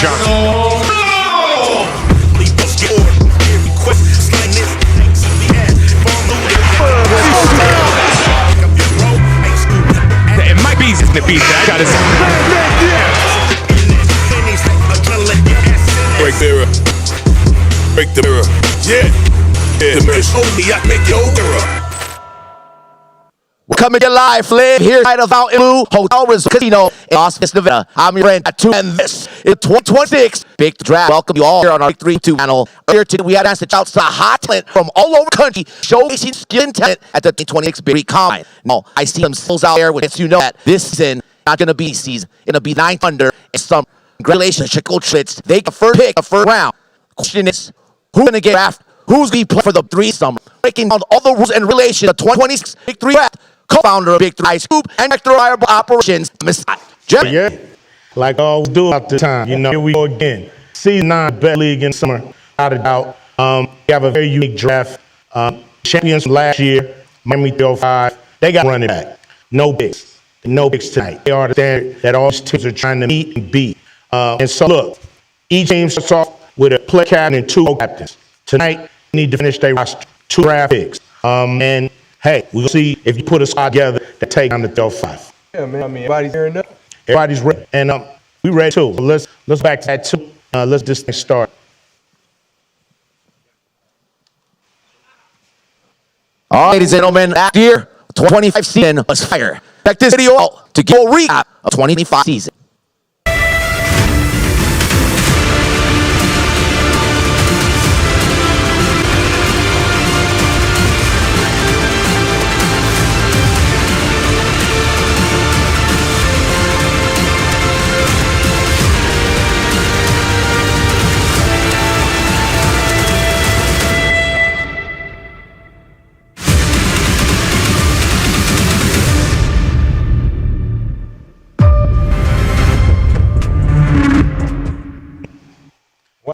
Johnson. It might be easy to beat that. Got his break the mirror. Break the mirror. Yeah. The mirror show me I make your mirror. We're coming to you live, live here at the Fountain Blue Hotel Resort Casino in Las Vegas, Nevada. I'm your friend at 2, and this is 2026 Big Draft. Welcome you all here on our 3-2 panel. Earlier today, we had asked to shout to hot talent from all over the country, showcasing skill and talent at the 2026 Big Combine. Now, I see some skills out there, which you know that this season not going to be season. It'll be 9th under, and some congratulations, Chicago Triplets. They the first pick, the first round. The question is, who's going to get drafted? Who's going to play for the 3 summer? Breaking down all the rules and relations of the 2026 Big 3 draft. Co-founder of Big 3 Scoop and Director of Operations, Mr. Jeremy. Yeah, like I always do at the time. You know, here we go again. Season 9, best league in summer, without a doubt. We have a very unique draft. Champions from last year, Miami 305. They got running back. No bigs. No bigs tonight. They are the standard that all these teams are trying to meet and beat. And so, look, each team starts off with a play captain and 2 captains. Tonight, we need to finish their roster. 2 draft picks. And hey, we'll see if you put a squad together that take on the 305. Yeah, man. I mean, everybody's gearing up. Everybody's ready, and we ready too. So let's back to that too. Let's this thing start. All right, ladies and gentlemen, last year 2025 season was fire. Check this video out to give a recap of 2025 season.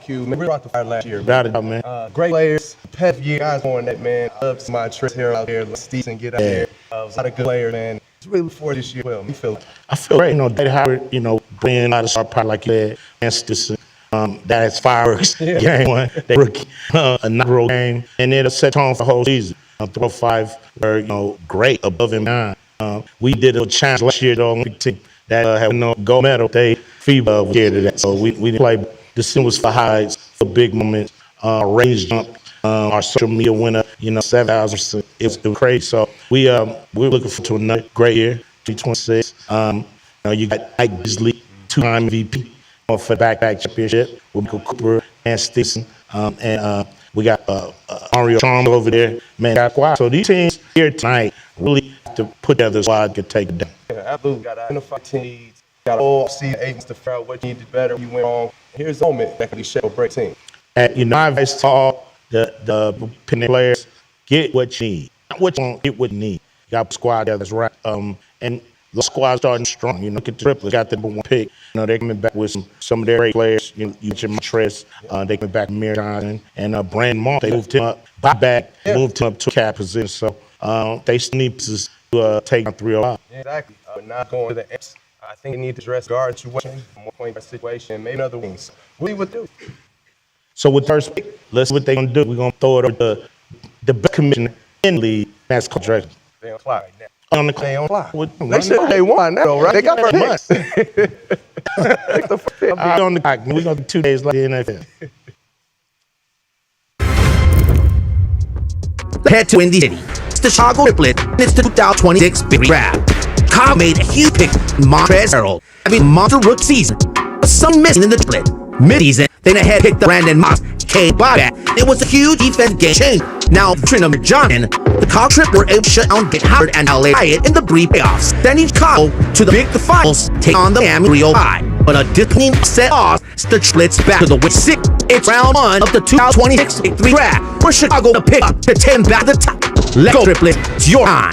Man, we rocked the fire last year. Without it, man. Great players, pet year, guys on that, man. Love to see my trips here out here. Let's Steven get out here. A lot of good players, man. It's really looking forward this year. Well, me feel. I feel great. You know, David Howard, you know, bringing out a star power like you had, and Stisson. That's fireworks. Game 1, they rookie, inaugural game, and it'll set tone for the whole season. 305 were, you know, great above and beyond. We did a challenge last year, though, Olympic team that had no gold medal. They FIBA was scared of that, so we didn't play. This thing was for highs, for big moments, range jump, our social media winner, you know, 7,000%. It was crazy. So we're looking forward to another great year, 2026. You know, you got Ike Beasley, 2-time MVP for the back-to-back championship with Michael Cooper and Stisson. And we got Mario Charm over there, man. Got squad. So these teams here tonight really have to put together a squad to take it down. Yeah, absolutely. Got to identify teams. Got all season agents to figure out what you needed better, you went wrong. Here's the moment that can be shape or break team. And, you know, my advice to all the players, get what you need. Not what you want, get what you need. You got a squad there that's right. And the squad's starting strong. You know, get the Triplet, got the number 1 pick. You know, they're coming back with some of their great players. You mentioned Montrez. They coming back with Mir Johnson and Brandon Moss. They moved him up, moved him up to a cap position. So they still need pieces to take on 305. Yeah, exactly. Not going to the X. I think they need to address guard situation, more point guard situation, maybe other wings. What do you would do? So with first pick, let's see what they're going to do. We're going to throw it over the best commissioner in the league, that's Coach Drexler. They on fly right now. On the they on fly. They said they won now, right? They got first picks. I'll be on the clock. We're going to do 2 days like the NFL. Head to Indy City. It's the Chicago Triplet, and it's the 2026 Big Draft. Chicago made a huge pick in Montrez Harrell, having a monster rookie season. But some missing in the Triplet. Mid-season, they had picked the Brandon Moss, came by that. It was a huge defense game change. Now, Trinum Johnson, the Chicago Trip were able to shut down Dick Howard and LA Riot in the Bree playoffs, sending Chicago to the Big Finals, take on the Miami 305. But a disappointing set off the Triplets back to the Win 6. It's round 1 of the 2026 Big 3 draft, where Chicago to pick up to 10 back to the top. Let's go, Triplet. It's your time.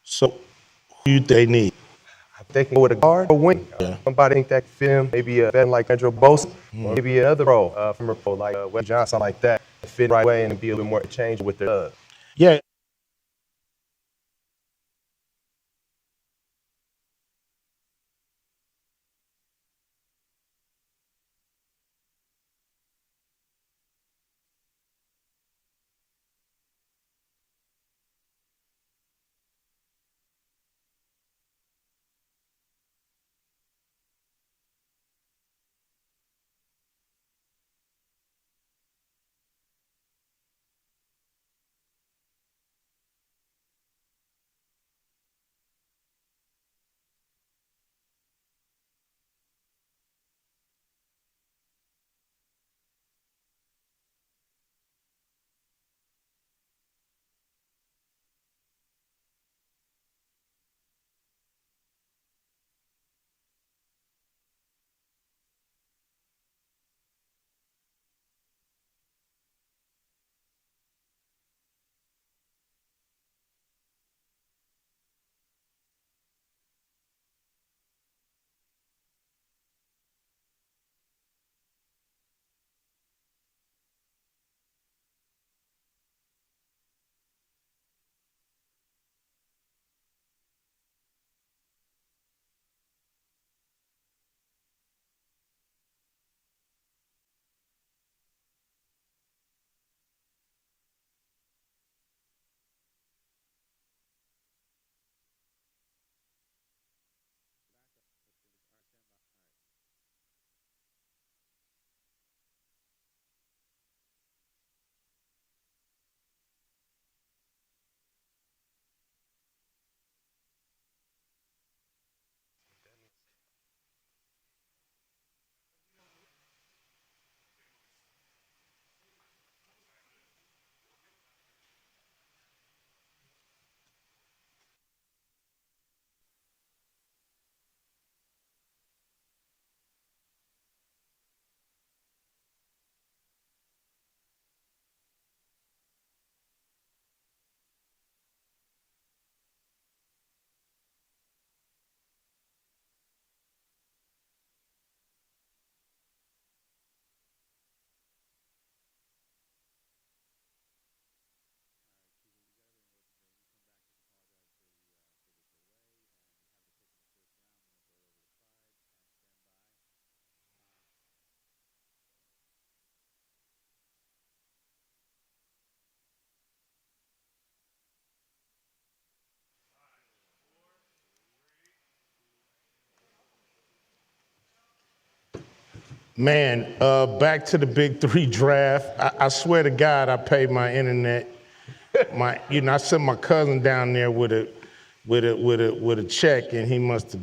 So, who do they need? They can go with a guard or wing. Somebody think that can fit him. Maybe a veteran like Andrew Bosa, or maybe another pro from a pro like Wes Johnson, like that, fit the right way and be a little bit more change with their. Yeah. Man, back to the Big Three draft. I swear to God, I paid my internet. I sent my cousin down there with a check, and he must have,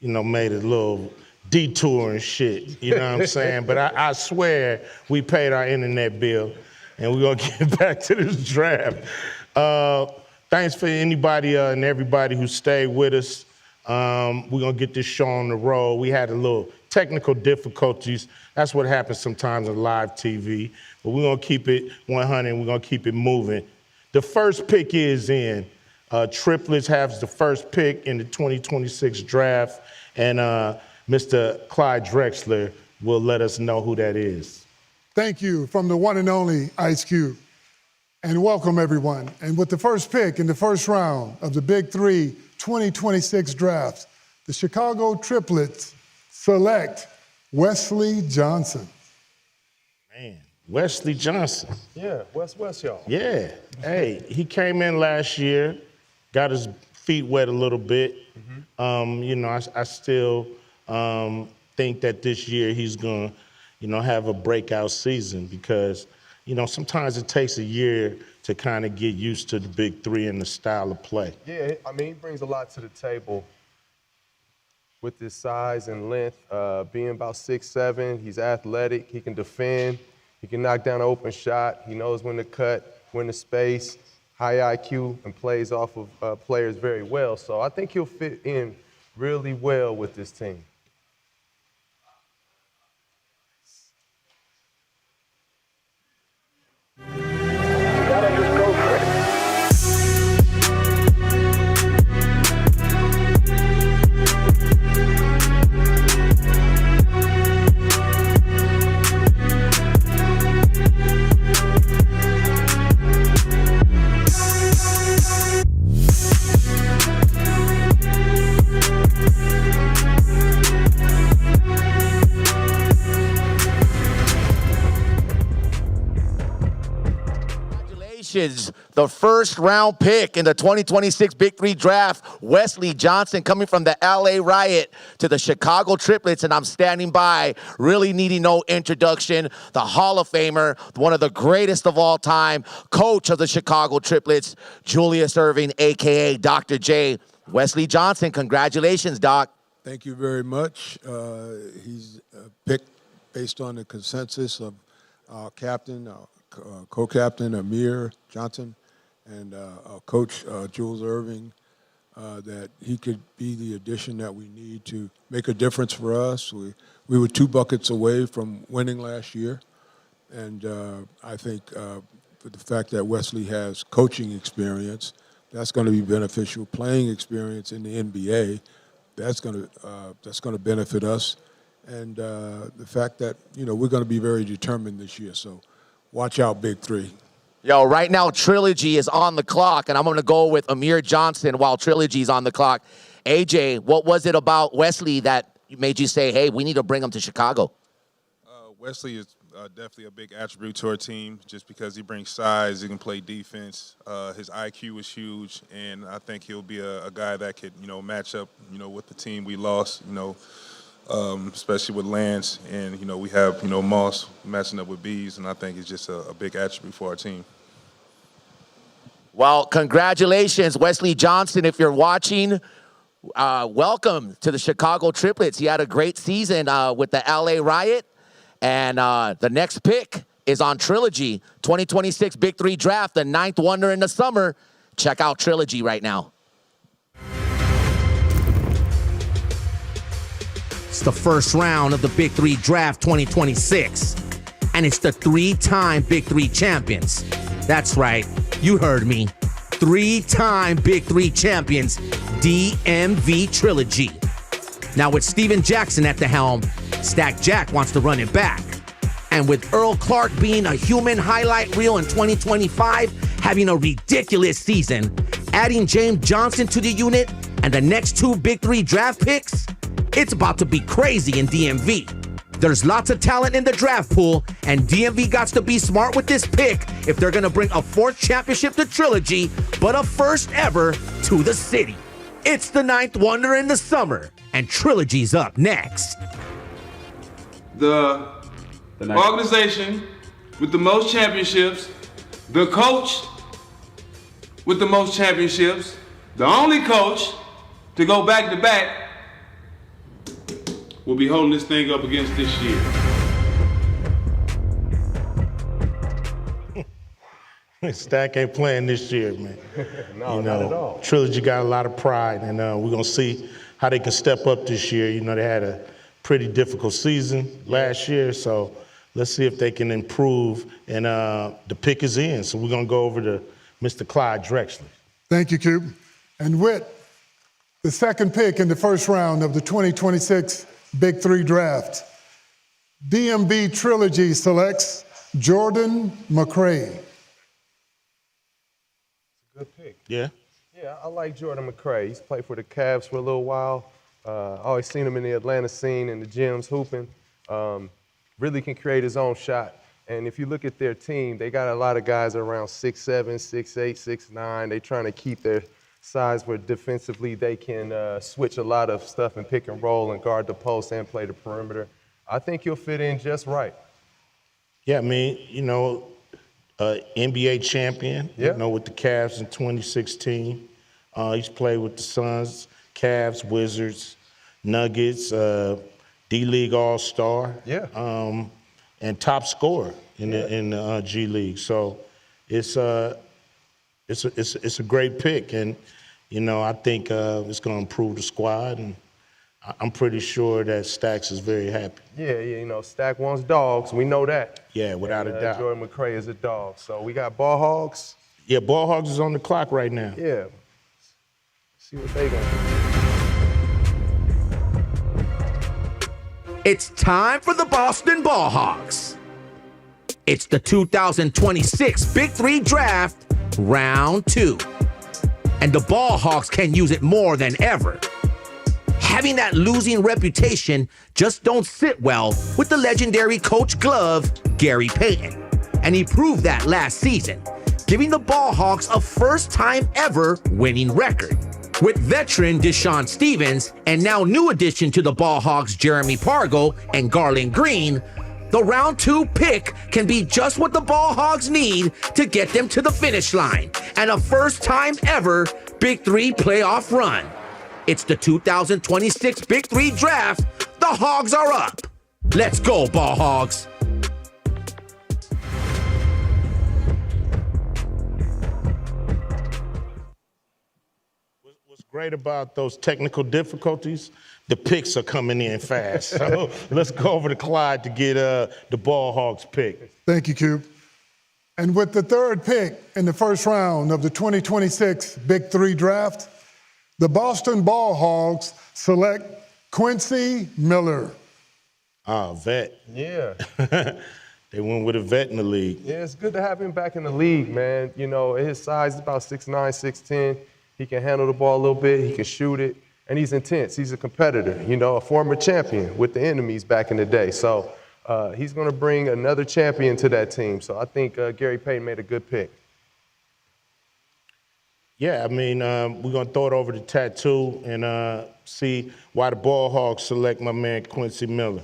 made a little detour and shit. You know what I'm saying? But I swear we paid our internet bill, and we're gonna get back to this draft. Thanks for anybody and everybody who stayed with us. We're gonna get this show on the road. We had a little technical difficulties. That's what happens sometimes on live TV. But we're gonna keep it 100, and we're gonna keep it moving. The first pick is in. Triplets has the first pick in the 2026 draft, and Mr. Clyde Drexler will let us know who that is. Thank you from the one and only Ice Cube. And welcome, everyone. And with the first pick in the first round of the Big Three 2026 draft, the Chicago Triplets select Wesley Johnson. Man, Wesley Johnson. Yeah, West, y'all. Yeah. Hey, he came in last year, got his feet wet a little bit. I still think that this year he's going to, have a breakout season because, sometimes it takes a year to kind of get used to the Big Three and the style of play. Yeah, he brings a lot to the table with his size and length, being about 6'7", he's athletic, he can defend, he can knock down an open shot, he knows when to cut, when to space, high IQ, and plays off of players very well. So I think he'll fit in really well with this team. The first round pick in the 2026 Big Three draft, Wesley Johnson, coming from the LA Riot to the Chicago Triplets, and I'm standing by, really needing no introduction, the Hall of Famer, one of the greatest of all time, coach of the Chicago Triplets, Julius Erving, AKA Dr. J. Wesley Johnson, congratulations, Doc. Thank you very much. He's picked based on the consensus of our captain, co-captain Amir Johnson, and Coach Jules Erving, that he could be the addition that we need to make a difference for us. We were 2 buckets away from winning last year, and I think for the fact that Wesley has coaching experience, that's going to be beneficial. Playing experience in the NBA, that's going to benefit us, and the fact that we're going to be very determined this year. So watch out, Big Three. Yo, right now, Trilogy is on the clock, and I'm going to go with Amir Johnson while Trilogy's on the clock. AJ, what was it about Wesley that made you say, hey, we need to bring him to Chicago? Wesley is definitely a big attribute to our team just because he brings size, he can play defense. His IQ is huge, and I think he'll be a guy that could, match up, with the team we lost, especially with Lance, and we have Moss matching up with Bees, and I think it's just a big attribute for our team. Well, congratulations, Wesley Johnson. If you're watching, welcome to the Chicago Triplets. He had a great season with the LA Riot, and the next pick is on Trilogy 2026 Big Three Draft, the 9th wonder in the summer. Check out Trilogy right now. It's the first round of the Big Three Draft 2026. And it's the 3-time Big Three champions. That's right, you heard me. 3-time Big Three champions, DMV Trilogy. Now with Steven Jackson at the helm, Stack Jack wants to run it back. And with Earl Clark being a human highlight reel in 2025, having a ridiculous season, adding James Johnson to the unit, and the next 2 Big Three draft picks, it's about to be crazy in DMV. There's lots of talent in the draft pool, and DMV got to be smart with this pick if they're gonna bring a 4th championship to Trilogy, but a first ever to the city. It's the 9th wonder in the summer, and Trilogy's up next. the organization with the most championships, the coach with the most championships, the only coach to go back-to-back will be holding this thing up against this year. Stack ain't playing this year, man. No, not at all. Trilogy got a lot of pride, and we're going to see how they can step up this year. You know, they had a pretty difficult season last year, so let's see if they can improve. And the pick is in, so we're going to go over to Mr. Clyde Drexler. Thank you, Cube. And with the second pick in the first round of the 2026 Big Three Draft, DMV Trilogy selects Jordan McRae. Good pick. Yeah? Yeah, I like Jordan McRae. He's played for the Cavs for a little while. Always seen him in the Atlanta scene, in the gyms, hooping. Really can create his own shot. And if you look at their team, they got a lot of guys around 6'7", 6'8", 6'9". They're trying to keep their size where defensively they can switch a lot of stuff and pick and roll and guard the post and play the perimeter. I think he'll fit in just right. Yeah, I mean, you know, NBA champion, you know, with the Cavs in 2016. He's played with the Suns, Cavs, Wizards, Nuggets, D-League All-Star. Yeah. And top scorer in the G League. So it's a great pick, and you know, I think it's going to improve the squad, and I'm pretty sure that Stacks is very happy. Yeah, you know, Stack wants dogs. We know that. Yeah, without a doubt. Jordan McRae is a dog. So we got Ballhogs. Yeah, Ballhogs is on the clock right now. Yeah. See what they gonna do. It's time for the Boston Ballhogs. It's the 2026 Big Three Draft, Round 2. And the Ballhogs can use it more than ever. Having that losing reputation just don't sit well with the legendary Coach Glove, Gary Payton. And he proved that last season, giving the Ballhogs a first-time ever winning record. With veteran Deshaun Stevens and now new addition to the Ballhogs Jeremy Pargo and Garland Green, the round 2 pick can be just what the Ballhogs need to get them to the finish line and a first-time ever Big Three playoff run. It's the 2026 Big Three Draft. The Hogs are up. Let's go, Ballhogs. Great about those technical difficulties, the picks are coming in fast. So let's go over to Clyde to get the Ballhogs pick. Thank you, Cube. And with the third pick in the first round of the 2026 Big Three Draft, the Boston Ballhogs select Quincy Miller. Vet. Yeah. They went with a vet in the league. Yeah, it's good to have him back in the league, man. You know, his size is about 6'9", 6'10". He can handle the ball a little bit, he can shoot it, and he's intense. He's a competitor, you know, a former champion with the enemies back in the day. So he's going to bring another champion to that team. So I think Gary Payton made a good pick. Yeah, I mean, we're going to throw it over to Tattoo and see why the Ballhogs select my man Quincy Miller.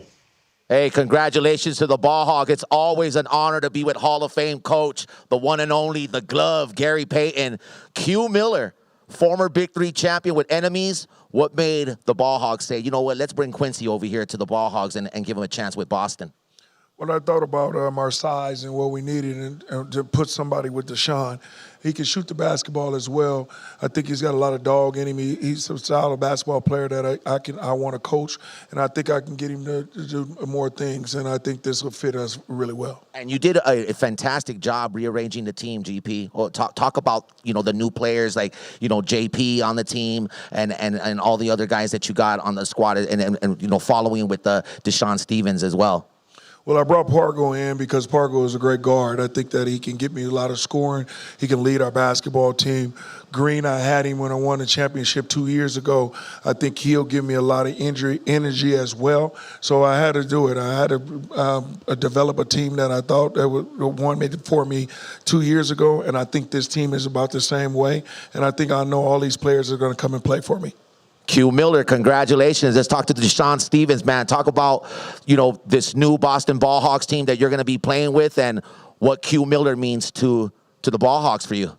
Hey, congratulations to the Ballhog. It's always an honor to be with Hall of Fame coach, the one and only, the glove, Gary Payton. Q Miller, former Big Three champion with enemies. What made the Ballhogs say, you know what, let's bring Quincy over here to the Ballhogs and give him a chance with Boston? Well, I thought about our size and what we needed and to put somebody with Deshaun. He can shoot the basketball as well. I think he's got a lot of dog in him. He's a style of basketball player that I want to coach, and I think I can get him to do more things, and I think this will fit us really well. And you did a fantastic job rearranging the team, GP. Well, talk about, you know, the new players like, you know, JP on the team and all the other guys that you got on the squad and you know, following with Deshaun Stevens as well. Well, I brought Pargo in because Pargo is a great guard. I think that he can get me a lot of scoring. He can lead our basketball team. Green, I had him when I won the championship 2 years ago. I think he'll give me a lot of energy as well. So I had to do it. I had to develop a team that I thought that would want for me 2 years ago, and I think this team is about the same way. And I think I know all these players are going to come and play for me. Q Miller, congratulations. Let's talk to Deshaun Stevens, man. Talk about, this new Boston Ballhogs team that you're going to be playing with and what Q Miller means to the Ballhogs for you.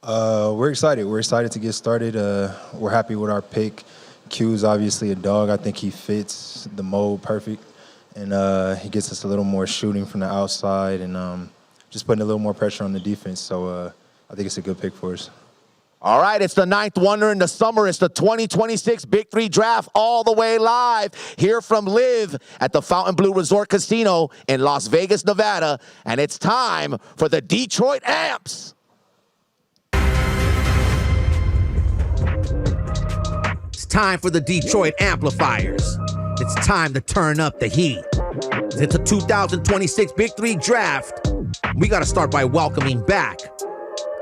We're excited. We're excited to get started. We're happy with our pick. Q's obviously a dog. I think he fits the mold perfect. And he gets us a little more shooting from the outside and just putting a little more pressure on the defense. So I think it's a good pick for us. All right, it's the ninth wonder in the summer. It's the 2026 Big Three Draft all the way live here from Live at the Fontainebleau Resort Casino in Las Vegas, Nevada. And it's time for the Detroit Amps. It's time for the Detroit Amplifiers. It's time to turn up the heat. It's the 2026 Big Three Draft. We got to start by welcoming back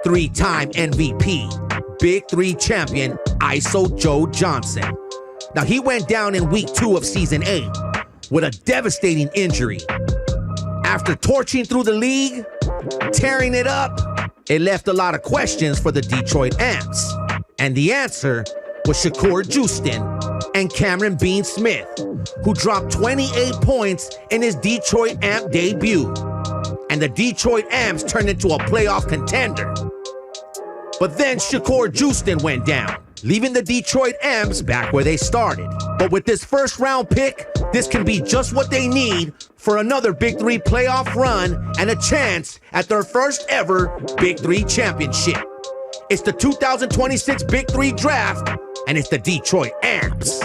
three-time MVP, Big Three champion, ISO Joe Johnson. Now, he went down in week 2 of season 8 with a devastating injury. After torching through the league, tearing it up, it left a lot of questions for the Detroit Amps. And the answer was Shakur Juiston and Cameron Bean Smith, who dropped 28 points in his Detroit Amp debut. And the Detroit Amps turned into a playoff contender. But then Shakur Juiston went down, leaving the Detroit Amps back where they started. But with this first round pick, this can be just what they need for another Big Three playoff run and a chance at their first ever Big Three championship. It's the 2026 Big Three Draft, and it's the Detroit Amps.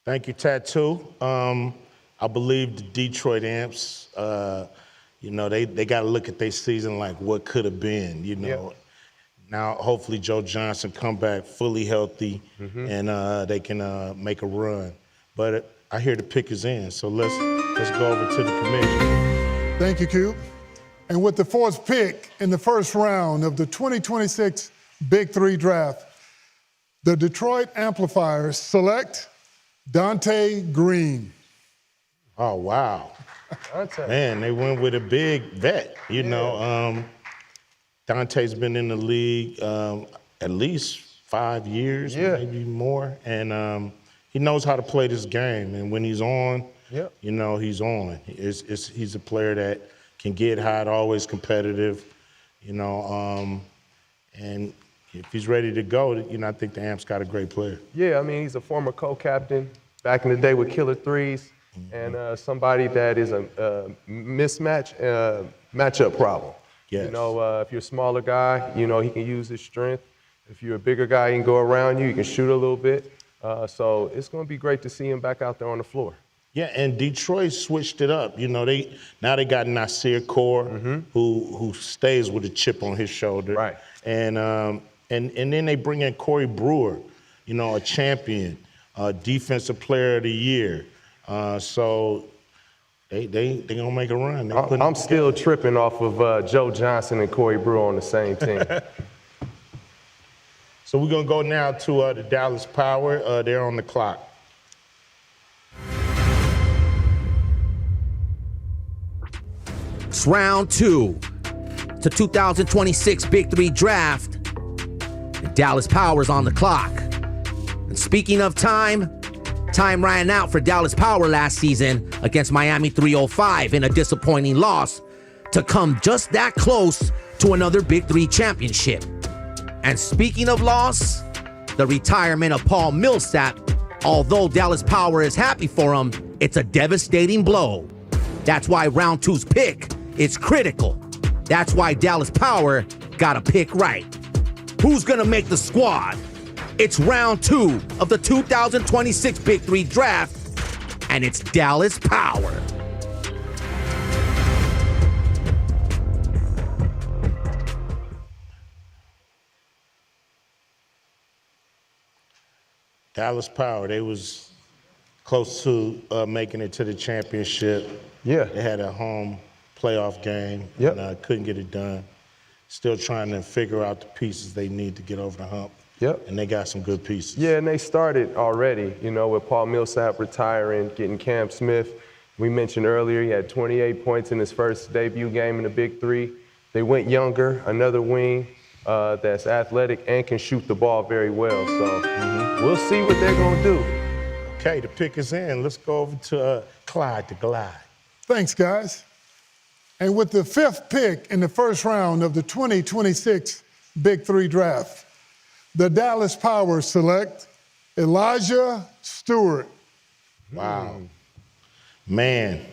Thank you, Tattoo. I believe the Detroit Amps, they got to look at their season like what could have been, Yep. Now, hopefully, Joe Johnson come back fully healthy and they can make a run. But I hear the pick is in, so let's go over to the commission. Thank you, Q. And with the 4th pick in the first round of the 2026 Big Three Draft, the Detroit Amplifiers select Dante Green. Oh, wow. Man, they went with a big vet, Dante's been in the league at least 5 years, maybe more. And he knows how to play this game. And when he's on, he's on. He's a player that can get hot, always competitive, and if he's ready to go, I think the Amps got a great player. Yeah, I mean, he's a former co-captain back in the day with Killer Threes, and somebody that is a matchup problem. Yes. If you're a smaller guy, he can use his strength. If you're a bigger guy, he can go around you. He can shoot a little bit. So it's going to be great to see him back out there on the floor. Yeah, and Detroit switched it up. They got Nasir Core, who stays with a chip on his shoulder. Right. And then they bring in Corey Brewer, a champion, defensive player of the year. So they gonna make a run. I'm still tripping off of Joe Johnson and Corey Brewer on the same team. So we're gonna go now to the Dallas Power. They're on the clock. It's round 2. It's the 2026 Big Three Draft. The Dallas Power's on the clock. And speaking of time ran out for Dallas Power last season against Miami 305 in a disappointing loss to come just that close to another Big Three championship. And speaking of loss, the retirement of Paul Millsap, although Dallas Power is happy for him, it's a devastating blow. That's why round 2's pick is critical. That's why Dallas Power got a pick right. Who's gonna make the squad? It's round 2 of the 2026 Big Three Draft, and it's Dallas Power. Dallas Power, they was close to making it to the championship. Yeah. They had a home playoff game and couldn't get it done. Still trying to figure out the pieces they need to get over the hump. Yep. And they got some good pieces. Yeah, and they started already, with Paul Millsap retiring, getting Cam Smith, We mentioned earlier he had 28 points in his first debut game in the Big Three. They went younger, another wing that's athletic and can shoot the ball very well. So we'll see what they're going to do. Okay, the pick is in. Let's go over to Clyde to glide. Thanks, guys. And with the 5th pick in the first round of the 2026 Big Three draft, the Dallas Powers select Elijah Stewart. Wow. Man,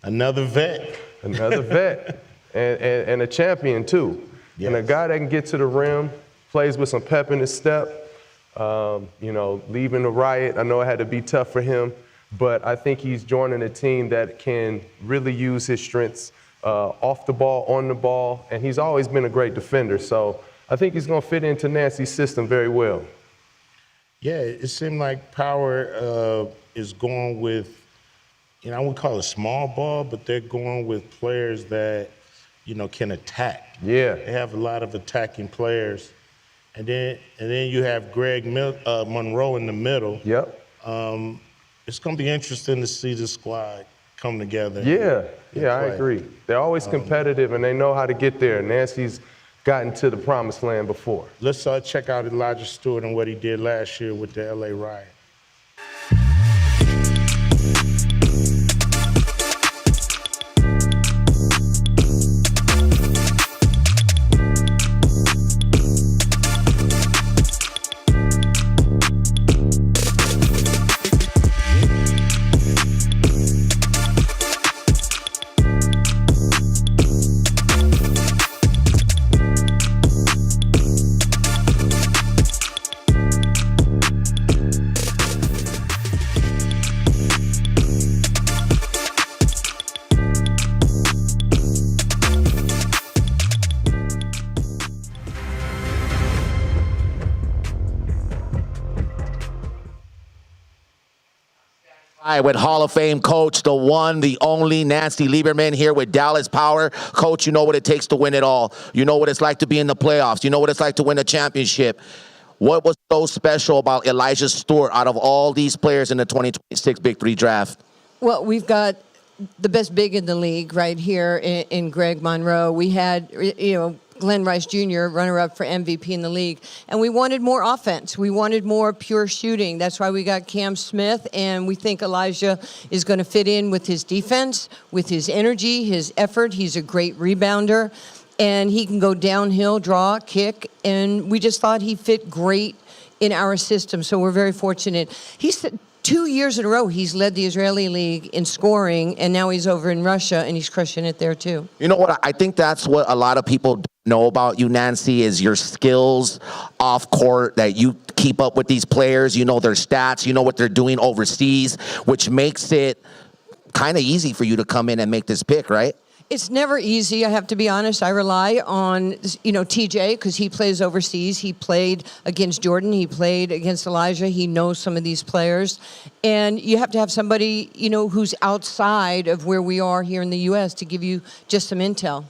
another vet. Another vet. And a champion, too. Yes. And a guy that can get to the rim, plays with some pep in his step. You know, leaving the Riot, I know it had to be tough for him, but I think he's joining a team that can really use his strengths off the ball, on the ball, and he's always been a great defender. So I think he's going to fit into Nancy's system very well. Yeah, it seemed like Power is going with, you know, I would call it small ball, but they're going with players that, you know, can attack. Yeah. They have a lot of attacking players. And then you have Greg Monroe in the middle. Yep. It's going to be interesting to see the squad come together. Yeah, I agree. They're always competitive, and they know how to get there. Nancy's gotten to the promised land before. Let's check out Elijah Stewart and what he did last year with the LA Riot. With Hall of Fame coach, the one, the only Nancy Lieberman here with Dallas Power. Coach, you know what it takes to win it all. You know what it's like to be in the playoffs. You know what it's like to win a championship. What was so special about Elijah Stewart out of all these players in the 2026 Big Three draft? Well, we've got the best big in the league right here in Greg Monroe. We had, Glenn Rice Jr., runner-up for MVP in the league. And we wanted more offense. We wanted more pure shooting. That's why we got Cam Smith, and we think Elijah is going to fit in with his defense, with his energy, his effort. He's a great rebounder, and he can go downhill, draw, kick, and we just thought he fit great in our system, so we're very fortunate. He's 2 years in a row, he's led the Israeli league in scoring, and now he's over in Russia, and he's crushing it there, too. You know what? I think that's what a lot of people know about you, Nancy, is your skills off court, that you keep up with these players, you know their stats, you know what they're doing overseas, which makes it kind of easy for you to come in and make this pick, right? It's never easy, I have to be honest. I rely on, TJ, because he plays overseas. He played against Jordan. He played against Elijah. He knows some of these players. And you have to have somebody, who's outside of where we are here in the U.S. to give you just some intel.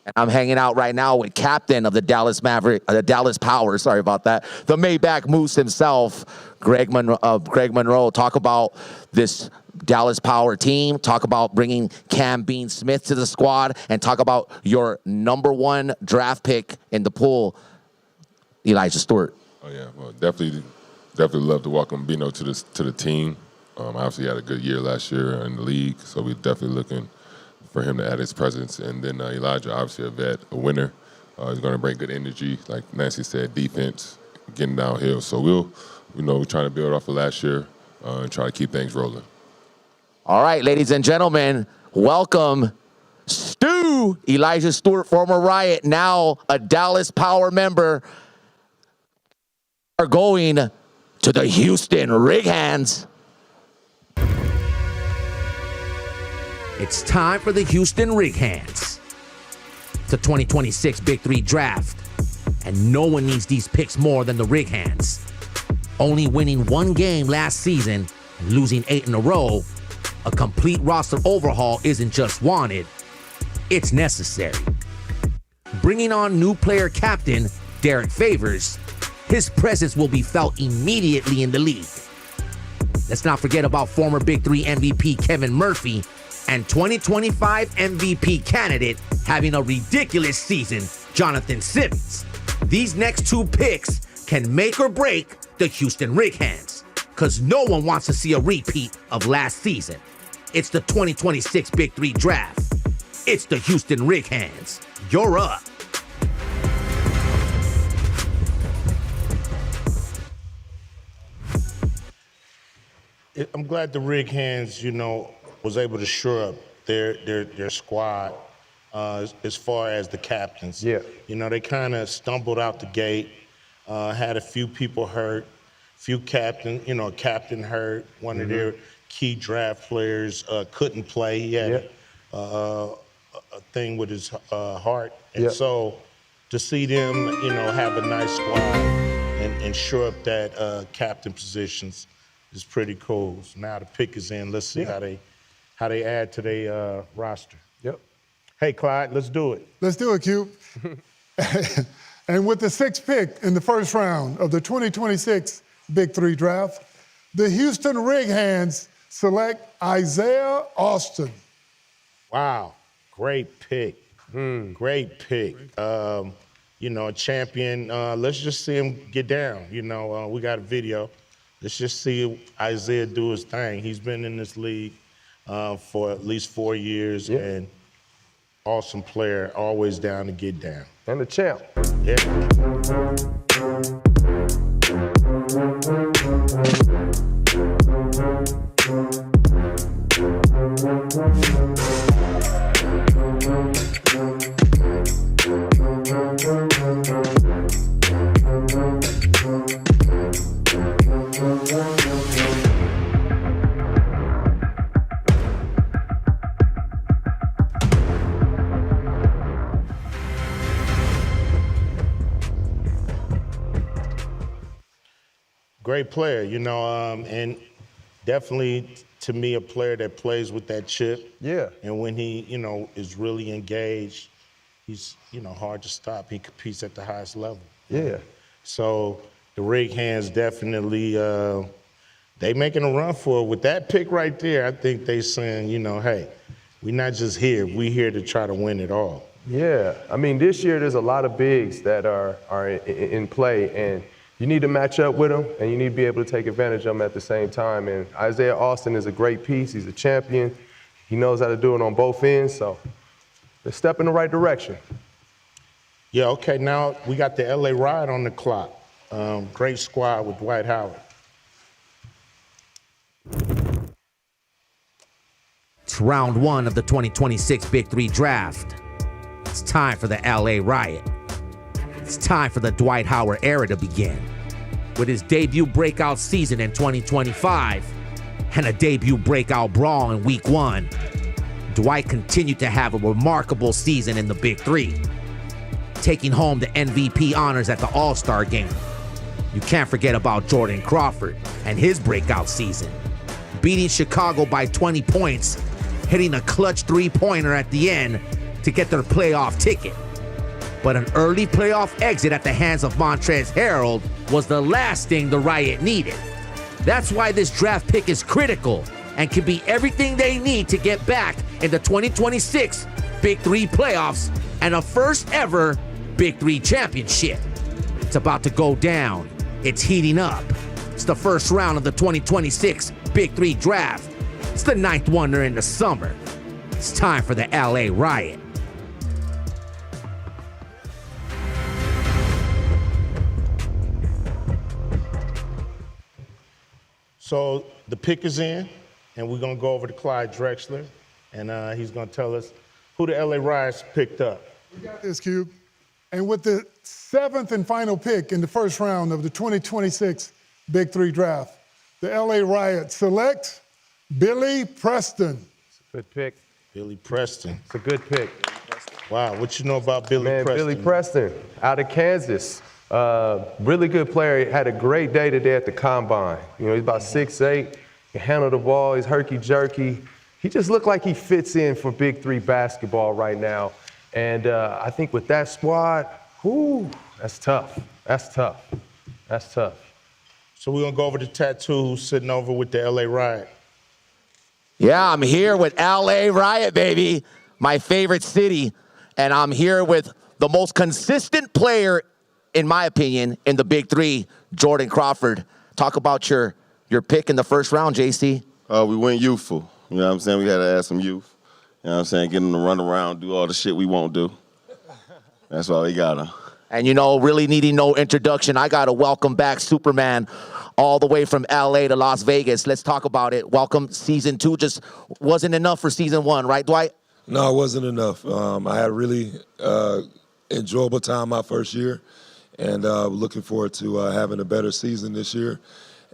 And I'm hanging out right now with captain of the Dallas Power, sorry about that, the Maybach Moose himself, Greg Monroe. Talk about this Dallas Power team, talk about bringing Cam Bean Smith to the squad, and talk about your #1 draft pick in the pool, Elijah Stewart. Oh yeah, well definitely love to welcome Bino to the team. Obviously he had a good year last year in the league, so we're definitely looking for him to add his presence. And then Elijah, obviously a vet, a winner. He's going to bring good energy, like Nancy said, defense, getting downhill. So we're trying to build off of last year and try to keep things rolling. All right, ladies and gentlemen, welcome Stu, Elijah Stewart, former Riot, now a Dallas Power member, are going to the Houston Rickhands. It's time for the Houston Rickhands. It's the 2026 Big Three draft, and no one needs these picks more than the Rickhands. Only winning 1 game last season and losing 8 in a row, a complete roster overhaul isn't just wanted, it's necessary. Bringing on new player captain Derek Favors, his presence will be felt immediately in the league. Let's not forget about former Big 3 MVP Kevin Murphy and 2025 MVP candidate having a ridiculous season, Jonathan Simmons. These next two picks can make or break the Houston Rickhands, because no one wants to see a repeat of last season. It's the 2026 Big 3 draft. It's the Houston Rickhands. You're up. I'm glad the Rickhands, was able to shore up their squad as far as the captains. Yeah. They kind of stumbled out the gate, had a few people hurt, a captain hurt, one of their key draft players couldn't play. He had a thing with his heart. And so to see them, have a nice squad and shore up that captain positions is pretty cool. So now the pick is in. Let's see how they add to their roster. Yep. Hey, Clyde, let's do it. Let's do it, Cube. And with the sixth pick in the first round of the 2026 Big 3 draft, the Houston Rickhands select Isaiah Austin. Wow, great pick. Great pick. A champion. Let's just see him get down. We got a video. Let's just see Isaiah do his thing. He's been in this league for at least 4 years, and awesome player, always down to get down. And the champ. Yeah. Great player, and definitely, to me, a player that plays with that chip. Yeah. And when he, is really engaged, he's, hard to stop. He competes at the highest level. Yeah. So the Rickhands definitely, they making a run for it. With that pick right there, I think they saying, hey, we're not just here. We're here to try to win it all. Yeah. I mean, this year there's a lot of bigs that are in play, and you need to match up with them, and you need to be able to take advantage of them at the same time. And Isaiah Austin is a great piece. He's a champion. He knows how to do it on both ends, so let's step in the right direction. Yeah, okay, now we got the LA Riot on the clock. Great squad with Dwight Howard. It's round one of the 2026 Big 3 draft. It's time for the LA Riot. It's time for the Dwight Howard era to begin. With his debut breakout season in 2025 and a debut breakout brawl in week 1, Dwight continued to have a remarkable season in the Big 3, taking home the MVP honors at the All-Star game. You can't forget about Jordan Crawford and his breakout season, beating Chicago by 20 points, hitting a clutch three-pointer at the end to get their playoff ticket. But an early playoff exit at the hands of Montrezl Harrell was the last thing the Riot needed. That's why this draft pick is critical and can be everything they need to get back in the 2026 Big 3 playoffs and a first ever Big 3 championship. It's about to go down. It's heating up. It's the first round of the 2026 Big 3 draft. It's the 9th wonder in the summer. It's time for the LA Riot. So the pick is in, and we're going to go over to Clyde Drexler, and he's going to tell us who the LA Riots picked up. We got this, Cube. And with the 7th and final pick in the first round of the 2026 Big 3 draft, the LA Riot select Billy Preston. It's a good pick. Billy Preston. It's a good pick. Wow, what you know about Billy Preston? Billy Preston, out of Kansas. Really good player. He had a great day today at the combine. He's about 6'8", can handle the ball, he's herky-jerky. He just looked like he fits in for Big 3 basketball right now. And I think with that squad, that's tough. That's tough. That's tough. So we're going to go over the tattoos, sitting over with the LA Riot. Yeah, I'm here with LA Riot, baby, my favorite city. And I'm here with the most consistent player, in my opinion, in the Big Three, Jordan Crawford. Talk about your pick in the first round, JC. We went youthful. You know what I'm saying? We had to add some youth. You know what I'm saying? Get them to run around, do all the shit we won't do. That's why we got them. And, you know, really needing no introduction, I got to welcome back Superman all the way from L.A. to Las Vegas. Let's talk about it. Welcome. Season 2 just wasn't enough for Season 1, right, Dwight? No, it wasn't enough. I had a really enjoyable time my first year, and looking forward to having a better season this year.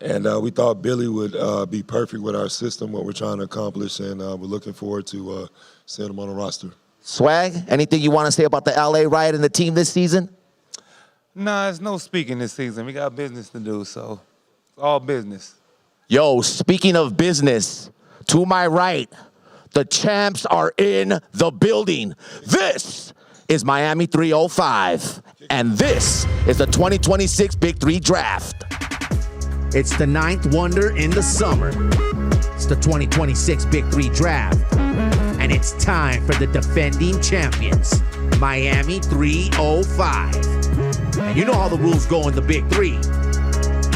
And we thought Billy would be perfect with our system, what we're trying to accomplish, and we're looking forward to seeing him on the roster. Swag, anything you want to say about the L.A. Riot and the team this season? Nah, there's no speaking this season. We got business to do, so it's all business. Yo, speaking of business, to my right, the champs are in the building. This is Miami 305, and this is the 2026 Big Three Draft. It's the 9th wonder in the summer. It's the 2026 Big Three Draft. And it's time for the defending champions, Miami 305. And you know how the rules go in the Big Three.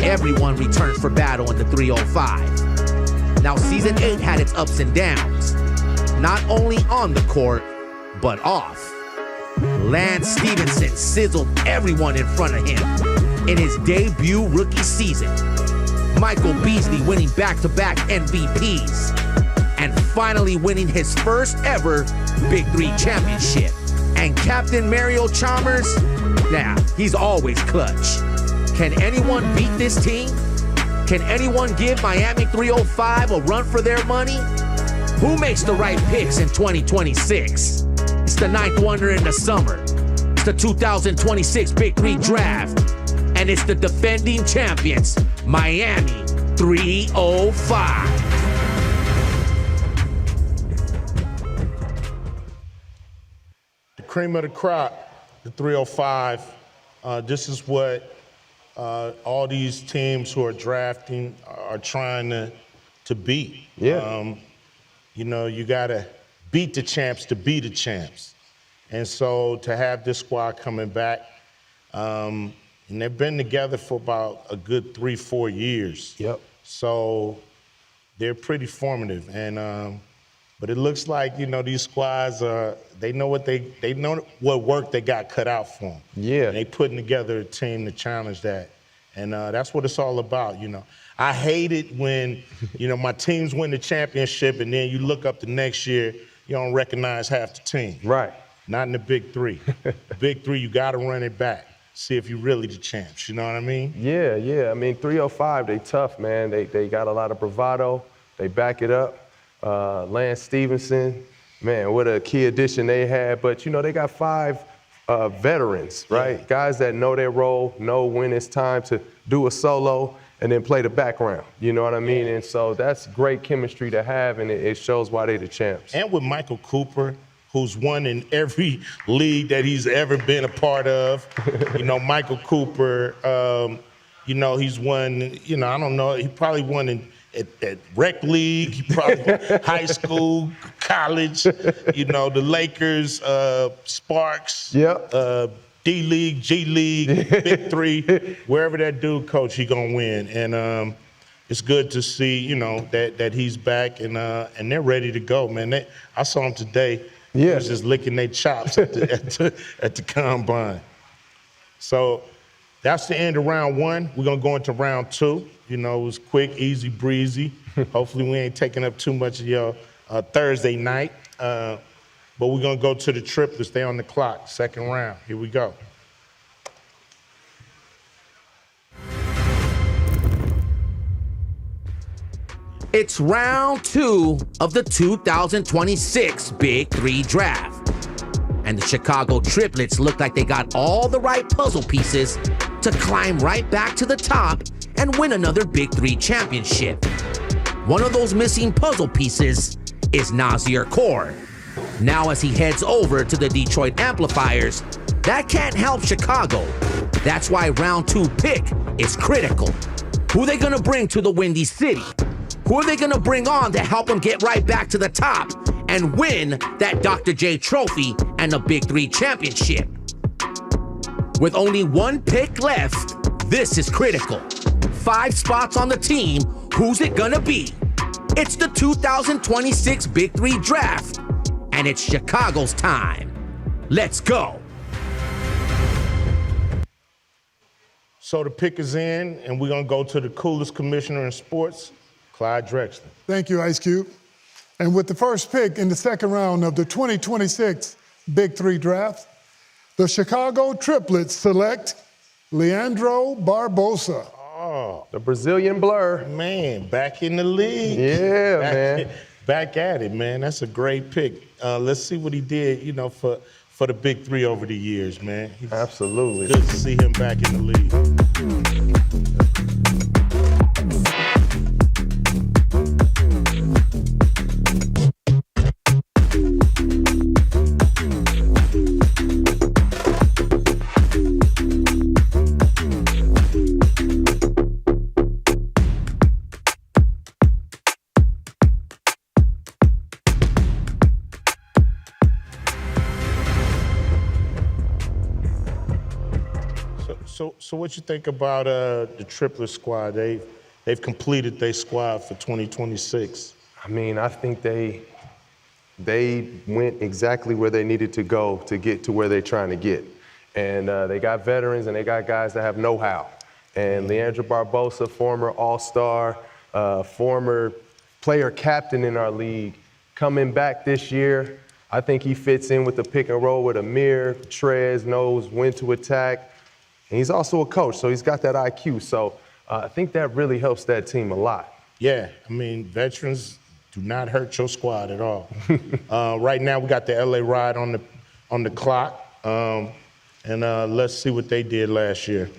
Everyone returns for battle in the 305. Now, Season 8 had its ups and downs, not only on the court, but off. Lance Stevenson sizzled everyone in front of him in his debut rookie season. Michael Beasley winning back-to-back MVPs and finally winning his first ever Big Three championship. And Captain Mario Chalmers, he's always clutch. Can anyone beat this team? Can anyone give Miami 305 a run for their money? Who makes the right picks in 2026? It's the 9th wonder in the summer. It's the 2026 Big Three Draft. And it's the defending champions, Miami 305. The cream of the crop, the 305. This is what all these teams who are drafting are trying to beat. Yeah. You know, you got to beat the champs to be the champs. And so to have this squad coming back, and they've been together for about a good 3-4 years. Yep. So they're pretty formative. And but it looks like, you know, these squads they know what work they got cut out for them. Yeah. And they putting together a team to challenge that. And that's what it's all about, you know. I hate it when, you know, my teams win the championship and then you look up the next year, you don't recognize half the team. Right. Not in the Big Three. Big Three, you got to run it back. See if you're really the champs, you know what I mean? Yeah. I mean, 305, they tough, man. They got a lot of bravado. They back it up. Lance Stevenson, man, what a key addition they had. But, you know, they got 5 veterans, right? Yeah. Guys that know their role, know when it's time to do a solo and then play the background, you know what I mean? Yeah. And so that's great chemistry to have, and it shows why they the champs. And with Michael Cooper, who's won in every league that he's ever been a part of. You know, Michael Cooper, you know, he's won, you know, I don't know, he probably won at rec league, he probably high school, college, you know, the Lakers, Sparks, D-League, G-League, Big Three, wherever that dude coach, he gonna win. And it's good to see, you know, that he's back and they're ready to go, man. I saw him today. He was just licking their chops at the combine. So that's the end of round 1. We're gonna go into round 2. You know, it was quick, easy, breezy. Hopefully we ain't taking up too much of your Thursday night. But we're gonna go to the triplets. Stay on the clock. Second round. Here we go. It's round 2 of the 2026 Big Three Draft. And the Chicago Triplets look like they got all the right puzzle pieces to climb right back to the top and win another Big Three championship. One of those missing puzzle pieces is Nasir Kaur. Now as he heads over to the Detroit Amplifiers, that can't help Chicago. That's why round 2 pick is critical. Who are they gonna bring to the Windy City? Who are they gonna bring on to help them get right back to the top and win that Dr. J trophy and the Big 3 championship? With only one pick left, this is critical. 5 spots on the team, who's it gonna be? It's the 2026 Big 3 draft, and it's Chicago's time. Let's go. So the pick is in, and we're gonna go to the coolest commissioner in sports, Clyde Drexler. Thank you, Ice Cube. And with the first pick in the second round of the 2026 Big 3 draft, the Chicago Triplets select Leandro Barbosa. Oh, the Brazilian Blur. Man, back in the league. Yeah, man. Back at it, man. That's a great pick. Let's see what he did, for the Big 3 over the years, man. Absolutely. Good to see him back in the league. So what you think about the Triplet squad? They've completed their squad for 2026. I mean, I think they went exactly where they needed to go to get to where they're trying to get. And they got veterans and they got guys that have know-how. And Leandro Barbosa, former All-Star, former player captain in our league, coming back this year, I think he fits in with the pick and roll with Amir, Trez, knows when to attack. And he's also a coach, so he's got that IQ. So I think that really helps that team a lot. Yeah, I mean, veterans do not hurt your squad at all. Right now, we got the LA Riot on the clock, and let's see what they did last year.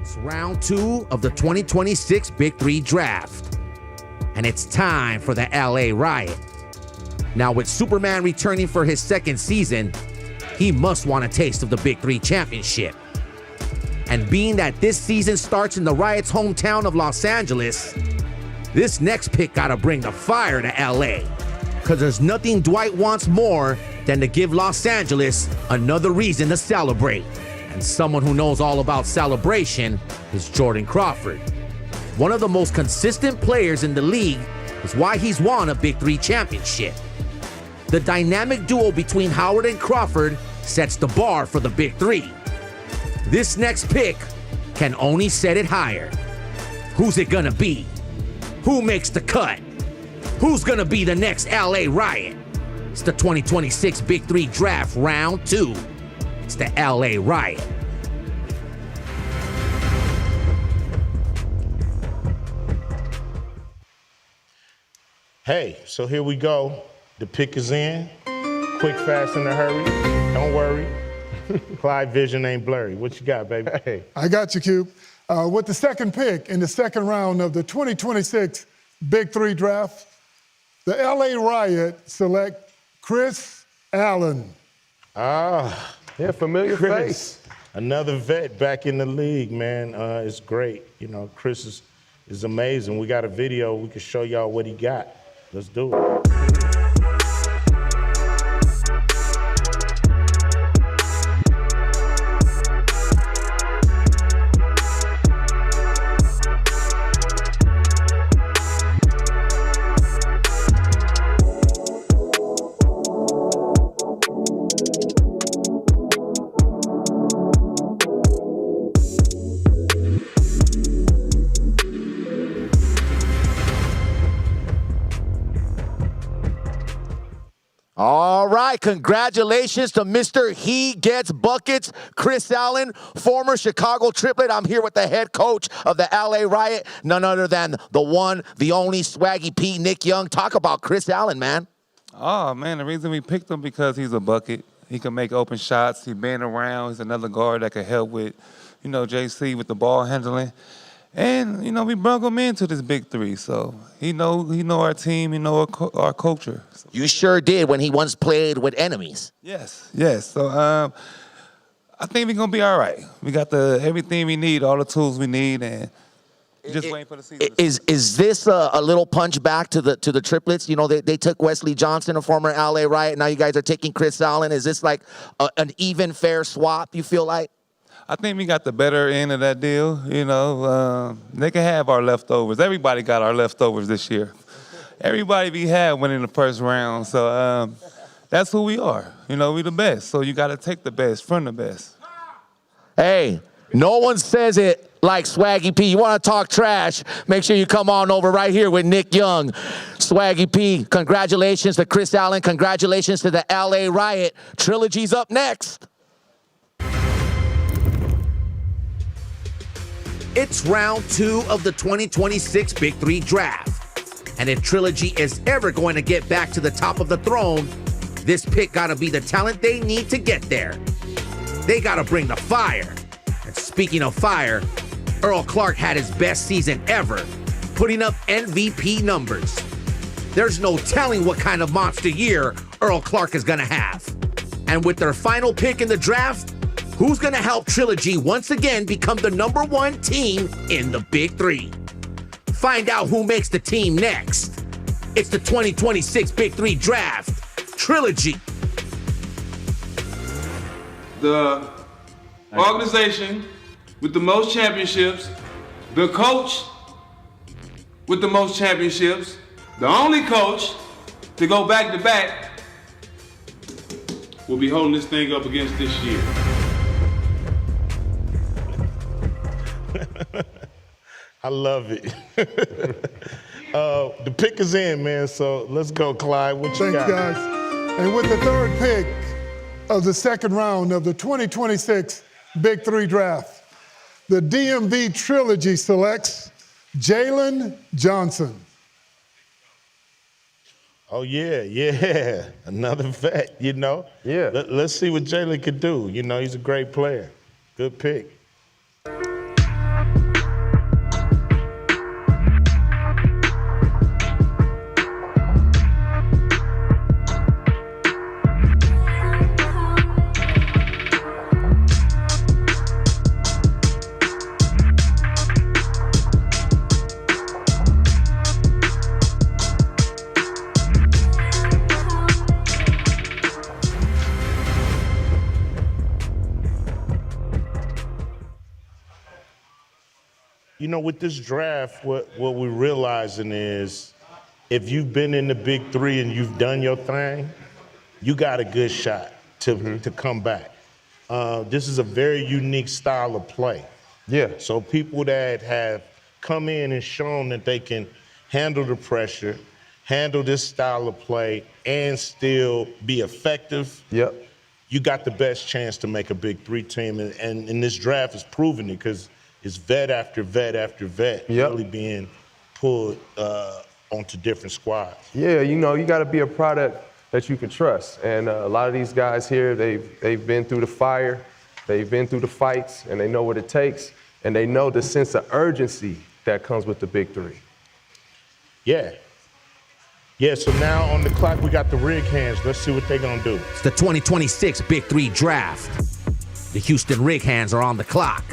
It's round 2 of the 2026 Big 3 draft, and it's time for the LA Riot. Now, with Superman returning for his second season, he must want a taste of the Big 3 championship. And being that this season starts in the Riot's hometown of Los Angeles, this next pick gotta bring the fire to LA. Cause there's nothing Dwight wants more than to give Los Angeles another reason to celebrate. And someone who knows all about celebration is Jordan Crawford. One of the most consistent players in the league is why he's won a Big 3 championship. The dynamic duo between Howard and Crawford sets the bar for the Big 3. This next pick can only set it higher. Who's it gonna be? Who makes the cut? Who's gonna be the next LA Riot? It's the 2026 Big 3 draft round 2. It's the LA Riot. Hey, so here we go. The pick is in. Quick, fast, in a hurry. Don't worry. Clyde vision ain't blurry. What you got, baby? Hey. I got you, Cube. With the second pick in the second round of the 2026 Big 3 draft, the LA Riot select Chris Allen. Ah. Yeah, familiar face. Another vet back in the league, man. It's great. Chris is amazing. We got a video. We can show y'all what he got. Let's do it. All right, congratulations to Mr. He Gets Buckets, Chris Allen, former Chicago Triplet. I'm here with the head coach of the LA Riot, none other than the one, the only Swaggy P, Nick Young. Talk about Chris Allen, man. Oh, man, the reason we picked him because he's a bucket. He can make open shots. He's been around. He's another guard that can help with, JC with the ball handling. And, we brought him into this Big 3, so he know our team, he know our culture. You sure did when he once played with enemies. Yes. So I think we're gonna be all right. We got everything we need, all the tools we need, and just waiting for the season. Is this a little punch back to the triplets? You know, they took Wesley Johnson, a former LA Riot. Now you guys are taking Chris Allen. Is this like an even, fair swap, you feel like? I think we got the better end of that deal. You know, they can have our leftovers. Everybody got our leftovers this year. Everybody we had went in the first round. So that's who we are. You know, we the best. So you got to take the best from the best. Hey, no one says it like Swaggy P. You want to talk trash, make sure you come on over right here with Nick Young. Swaggy P, congratulations to Chris Allen. Congratulations to the LA Riot. Trilogy's up next. It's round 2 of the 2026 Big 3 draft. And if Trilogy is ever going to get back to the top of the throne, this pick gotta be the talent they need to get there. They gotta bring the fire. And speaking of fire, Earl Clark had his best season ever, putting up MVP numbers. There's no telling what kind of monster year Earl Clark is gonna have. And with their final pick in the draft, who's gonna help Trilogy once again become the #1 team in the Big 3? Find out who makes the team next. It's the 2026 Big 3 draft. Trilogy. The organization with the most championships, the coach with the most championships, the only coach to go back-to-back will be holding this thing up against this year. I love it. The pick is in, man, so let's go, Clyde. What you got? Thanks, guys. And with the third pick of the second round of the 2026 Big 3 draft, the DMV Trilogy selects Jalen Johnson. Oh, yeah. Another vet, you know? Yeah. Let's see what Jalen could do. You know, he's a great player. Good pick. You know, with this draft, what we're realizing is if you've been in the Big 3 and you've done your thing, you got a good shot to come back. This is a very unique style of play. Yeah. So people that have come in and shown that they can handle the pressure, handle this style of play, and still be effective. Yep. You got the best chance to make a Big 3 team, and this draft is proving it because it's vet after vet after vet really being pulled onto different squads. Yeah, you know, you got to be a product that you can trust. And a lot of these guys here, they've been through the fire, they've been through the fights, and they know what it takes, and they know the sense of urgency that comes with the Big 3. Yeah. Yeah, so now on the clock, we got the Rickhands. Let's see what they're going to do. It's the 2026 Big 3 draft. The Houston Rickhands are on the clock.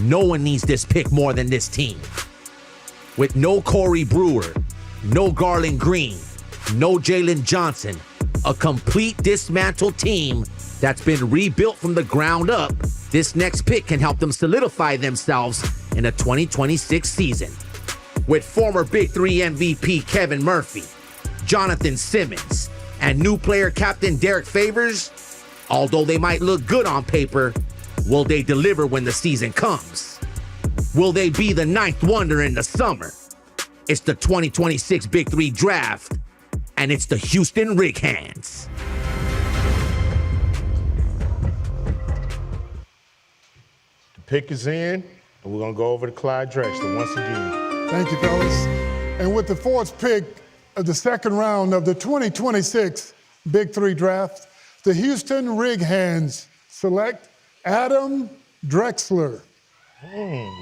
No one needs this pick more than this team. With no Corey Brewer, no Garland Green, no Jalen Johnson, a complete dismantled team that's been rebuilt from the ground up, this next pick can help them solidify themselves in the 2026 season. With former Big 3 MVP Kevin Murphy, Jonathan Simmons, and new player captain Derek Favors, although they might look good on paper, will they deliver when the season comes? Will they be the ninth wonder in the summer? It's the 2026 Big 3 draft, and it's the Houston Rickhands. The pick is in, and we're going to go over to Clyde Drexler once again. Thank you, fellas. And with the fourth pick of the second round of the 2026 Big 3 draft, the Houston Rickhands select Adam Drexler.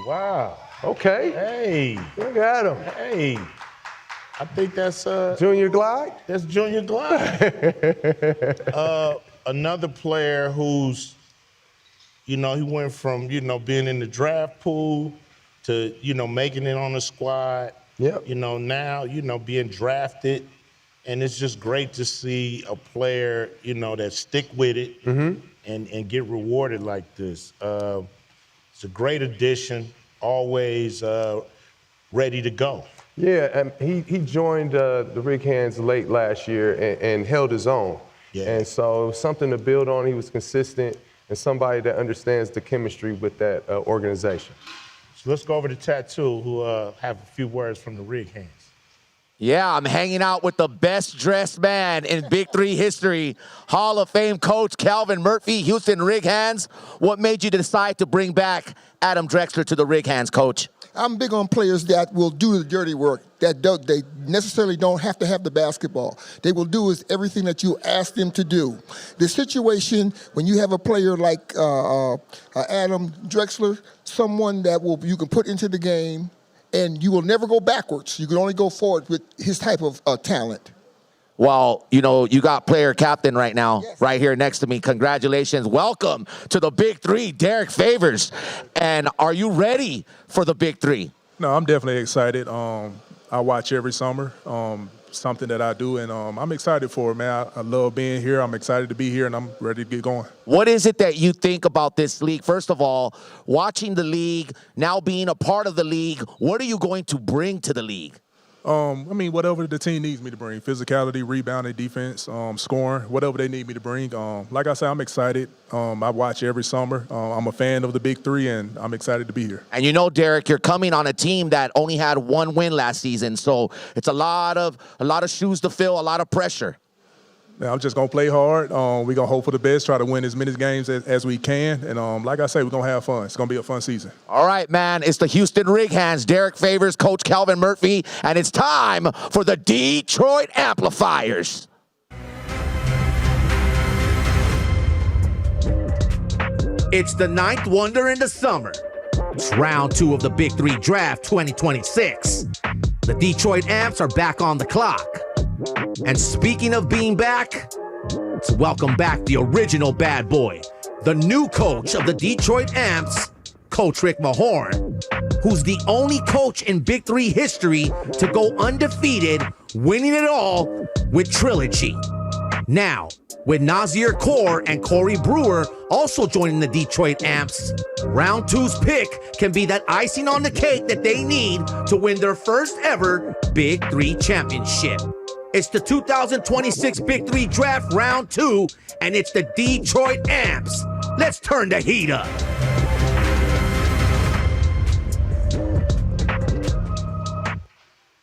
Wow. Okay. Hey. Look at him. Hey. I think that's Junior Glide? That's Junior Glide. Another player who's You know, he went from, you know, being in the draft pool to, you know, making it on the squad. Yep. You know, now, you know, being drafted. And it's just great to see a player, you know, that stick with it and get rewarded like this. It's a great addition, always ready to go. Yeah, and he joined the Rickhands late last year and held his own. Yeah. And so it was something to build on. He was consistent and somebody that understands the chemistry with that organization. So let's go over to Tattoo, who have a few words from the Rickhands. Yeah, I'm hanging out with the best dressed man in Big Three history, Hall of Fame coach Calvin Murphy, Houston Rickhands. What made you decide to bring back Adam Drexler to the Rickhands, coach? I'm big on players that will do the dirty work, that they necessarily don't have to have the basketball. They will do is everything that you ask them to do. The situation when you have a player like Adam Drexler, someone that you can put into the game, and you will never go backwards. You can only go forward with his type of talent. Well, you know, you got player captain right now, right here next to me. Congratulations. Welcome to the Big Three, Derek Favors. And are you ready for the Big Three? No, I'm definitely excited. I watch every summer, something that I do, and I'm excited for it, man. I love being here. I'm excited to be here, and I'm ready to get going. What is it that you think about this league? First of all, watching the league, now being a part of the league, what are you going to bring to the league? I mean, whatever the team needs me to bring, physicality, rebounding, defense, scoring, whatever they need me to bring. Like I said, I'm excited. I watch every summer. I'm a fan of the Big Three, and I'm excited to be here. And you know, Derek, you're coming on a team that only had one win last season, so it's a lot of shoes to fill, a lot of pressure. Now, I'm just going to play hard. We're going to hope for the best, try to win as many games as we can. And like I say, we're going to have fun. It's going to be a fun season. All right, man. It's the Houston Rickhands, Derek Favors, Coach Calvin Murphy, and it's time for the Detroit Amplifiers. It's the ninth wonder in the summer. It's round 2 of the Big Three Draft 2026. The Detroit Amps are back on the clock. And speaking of being back, let's welcome back the original bad boy, the new coach of the Detroit Amps, Coach Rick Mahorn, who's the only coach in Big Three history to go undefeated, winning it all with Trilogy. Now, with Nazir Kaur and Corey Brewer also joining the Detroit Amps, round 2's pick can be that icing on the cake that they need to win their first ever Big Three championship. It's the 2026 Big Three Draft Round 2, and it's the Detroit Amps. Let's turn the heat up.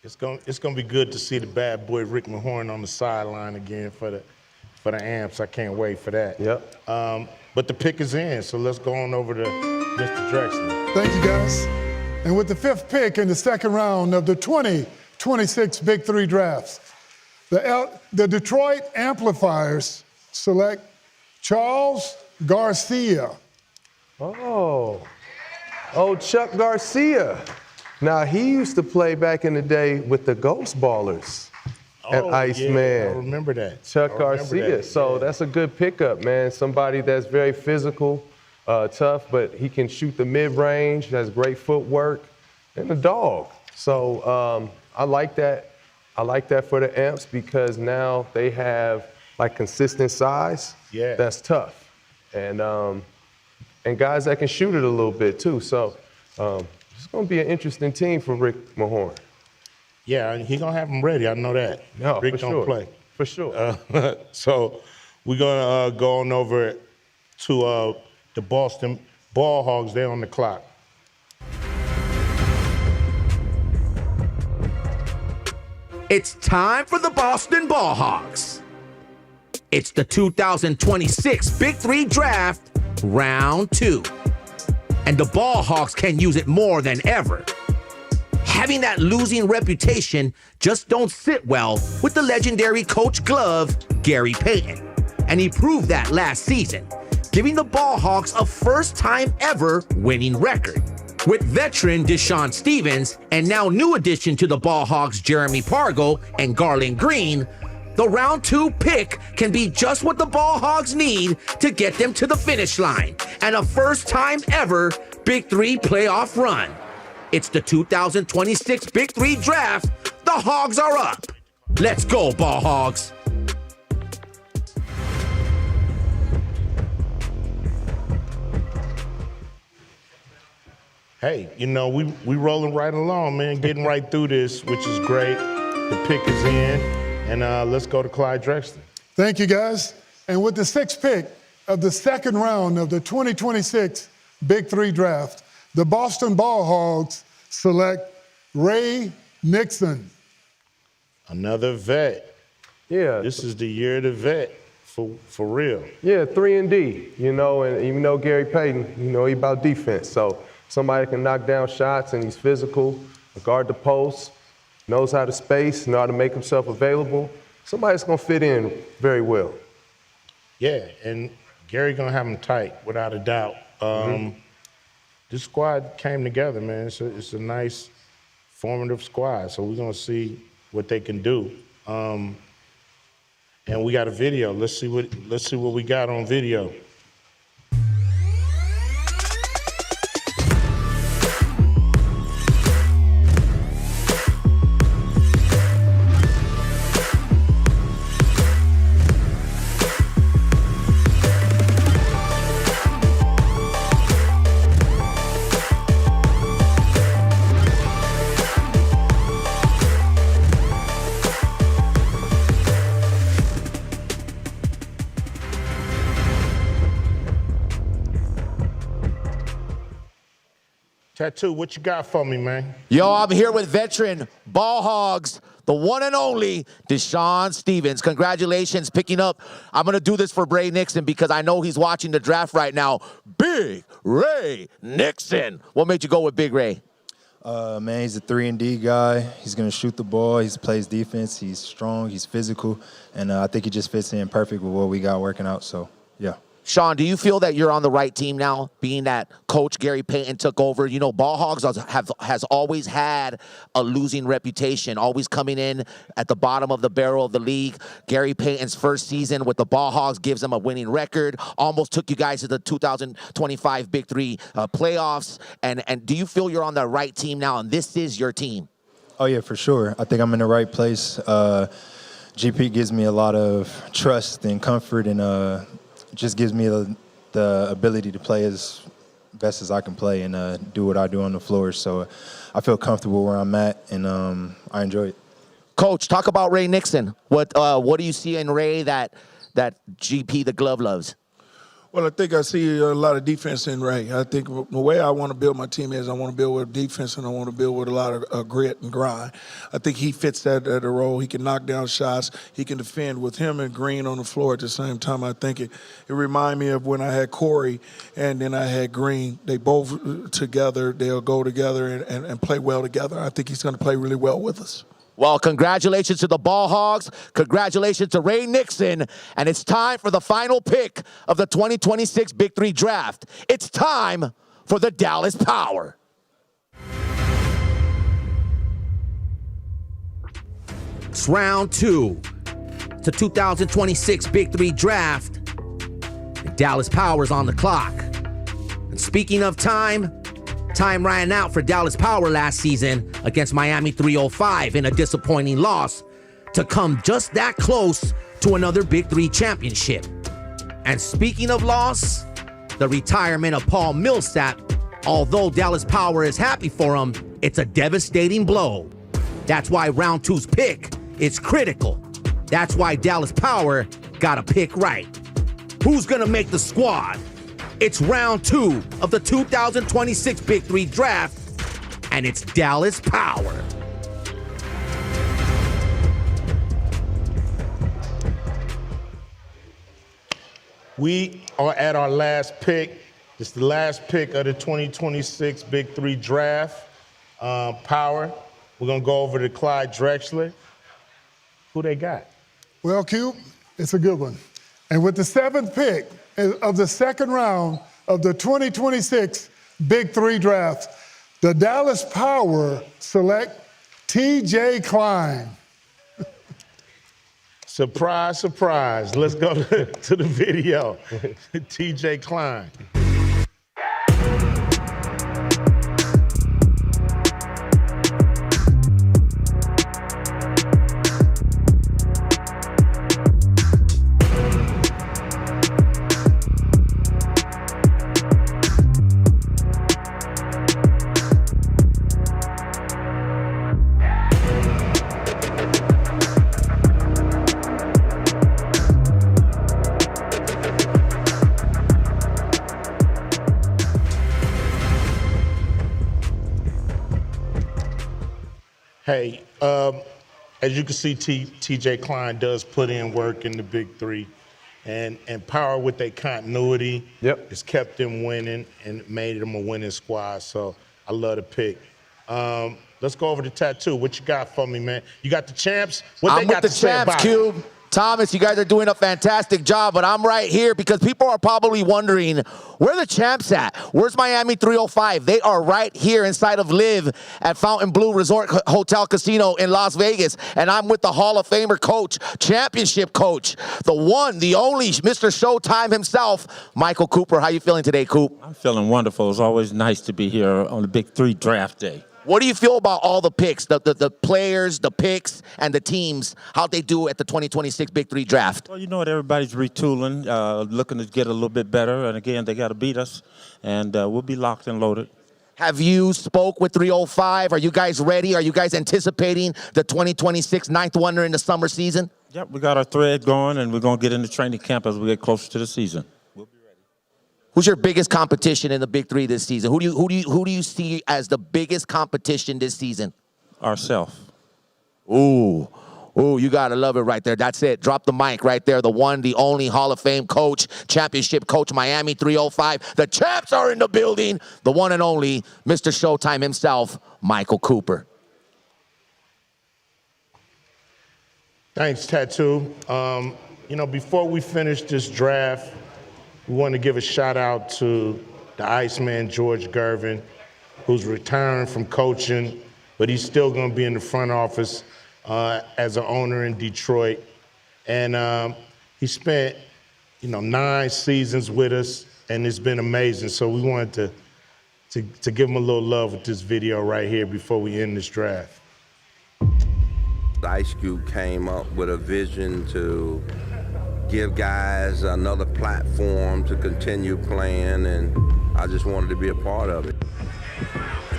It's gonna be good to see the bad boy Rick Mahorn on the sideline again for the Amps. I can't wait for that. Yep. But the pick is in, so let's go on over to Mr. Drexler. Thank you, guys. And with the 5th pick in the second round of the 2026 Big Three drafts, the Detroit Amplifiers select Charles Garcia. Oh, Chuck Garcia. Now, he used to play back in the day with the Ghost Ballers at Iceman. Yeah, I remember that. Chuck Garcia. So that's a good pickup, man. Somebody that's very physical, tough, but he can shoot the mid-range, has great footwork, and a dog. So I like that. I like that for the Amps because now they have like consistent size. Yeah. That's tough. And guys that can shoot it a little bit too. So it's gonna be an interesting team for Rick Mahorn. Yeah, he's gonna have them ready. I know that. No, Rick for gonna sure. play. For sure. So we're gonna go on over to the Boston Ballhogs. They're on the clock. It's time for the Boston Ballhogs. It's the 2026 Big Three Draft, Round 2. And the Ballhogs can use it more than ever. Having that losing reputation just don't sit well with the legendary Coach Glove, Gary Payton. And he proved that last season, giving the Ballhogs a first-time ever winning record. With veteran Deshaun Stevens and now new addition to the Ballhogs Jeremy Pargo and Garland Green, the round 2 pick can be just what the Ballhogs need to get them to the finish line and a first time ever Big 3 playoff run. It's the 2026 Big 3 draft. The Hogs are up. Let's go, Ballhogs. Hey, you know, we rolling right along, man, getting right through this, which is great. The pick is in, and let's go to Clyde Drexler. Thank you, guys. And with the 6th pick of the 2nd round of the 2026 Big 3 draft, the Boston Ballhogs select Ray Nixon. Another vet. Yeah. This is the year of the vet, for real. Yeah, 3-and-D, you know, and even though Gary Payton, you know, he about defense. So somebody can knock down shots and he's physical, guard the post, knows how to space, know how to make himself available. Somebody's gonna fit in very well. Yeah, and Gary gonna have him tight, without a doubt. This squad came together, man. It's a nice, formative squad. So we're gonna see what they can do. And we got a video. Let's see what we got on video. Tattoo, what you got for me, man? Yo, I'm here with veteran Ballhogs, the one and only Deshaun Stevens. Congratulations picking up. I'm going to do this for Ray Nixon because I know he's watching the draft right now. Big Ray Nixon. What made you go with Big Ray? Man, he's a 3-and-D guy. He's going to shoot the ball. He plays defense. He's strong. He's physical. And I think he just fits in perfect with what we got working out. So, yeah. Sean, do you feel that you're on the right team now, being that Coach Gary Payton took over? You know, Ballhogs has always had a losing reputation, always coming in at the bottom of the barrel of the league. Gary Payton's first season with the Ballhogs gives them a winning record, almost took you guys to the 2025 Big 3 playoffs. And do you feel you're on the right team now, and this is your team? Oh, yeah, for sure. I think I'm in the right place. GP gives me a lot of trust and comfort, and just gives me the ability to play as best as I can play and do what I do on the floor. So I feel comfortable where I'm at, and I enjoy it. Coach, talk about Ray Nixon. What do you see in Ray that GP the Glove loves? Well, I think I see a lot of defense in Ray. I think the way I want to build my team is I want to build with defense, and I want to build with a lot of grit and grind. I think he fits that role. He can knock down shots. He can defend. With him and Green on the floor at the same time, I think it reminds me of when I had Corey and then I had Green. They both together, they'll go together and play well together. I think he's going to play really well with us. Well, congratulations to the Ballhogs. Congratulations to Ray Nixon. And it's time for the final pick of the 2026 Big 3 draft. It's time for the Dallas Power. It's round 2. It's the 2026 Big 3 draft. The Dallas Power's on the clock. And speaking of time ran out for Dallas Power last season against Miami 305 in a disappointing loss to come just that close to another Big 3 championship. And speaking of loss, the retirement of Paul Millsap, although Dallas Power is happy for him, it's a devastating blow. That's why round 2's pick is critical. That's why Dallas Power got a pick right. Who's gonna make the squad? It's round 2 of the 2026 Big 3 draft, and it's Dallas Power. We are at our last pick. It's the last pick of the 2026 Big 3 draft. Power. We're going to go over to Clyde Drexler. Who they got? Well, Q, it's a good one. And with the 7th pick of the 2nd round of the 2026 Big 3 draft, the Dallas Power select T.J. Klein. Surprise, surprise. Let's go to the video. TJ Klein. Hey, as you can see, TJ Klein does put in work in the Big Three, and Power with their continuity has kept them winning and made them a winning squad. So I love the pick. Let's go over to Tattoo. What you got for me, man? You got the champs? What I'm they with got the to say champs, about Cube. Thomas, you guys are doing a fantastic job, but I'm right here because people are probably wondering, where are the champs at? Where's Miami 305? They are right here inside of Live at Fountain Blue Resort Hotel Casino in Las Vegas, and I'm with the Hall of Famer coach, championship coach, the one, the only, Mr. Showtime himself, Michael Cooper. How you feeling today, Coop? I'm feeling wonderful. It's always nice to be here on the Big Three draft day. What do you feel about all the picks, the players, the picks, and the teams, how they do at the 2026 Big Three draft? Well, you know what? Everybody's retooling, looking to get a little bit better. And again, they got to beat us, and we'll be locked and loaded. Have you spoke with 305? Are you guys ready? Are you guys anticipating the 2026 ninth wonder in the summer season? Yep, we got our thread going, and we're going to get into training camp as we get closer to the season. Who's your biggest competition in the Big Three this season? Who do you see as the biggest competition this season? Ourselves. Ooh, you gotta love it right there. That's it. Drop the mic right there. The one, the only Hall of Fame coach, championship coach, Miami 305. The champs are in the building. The one and only Mr. Showtime himself, Michael Cooper. Thanks, Tattoo. Before we finish this draft, we want to give a shout out to the Iceman, George Gervin, who's retiring from coaching, but he's still going to be in the front office as an owner in Detroit. And he spent, 9 seasons with us, and it's been amazing. So we wanted to give him a little love with this video right here before we end this draft. Ice Cube came up with a vision to give guys another platform to continue playing, and I just wanted to be a part of it.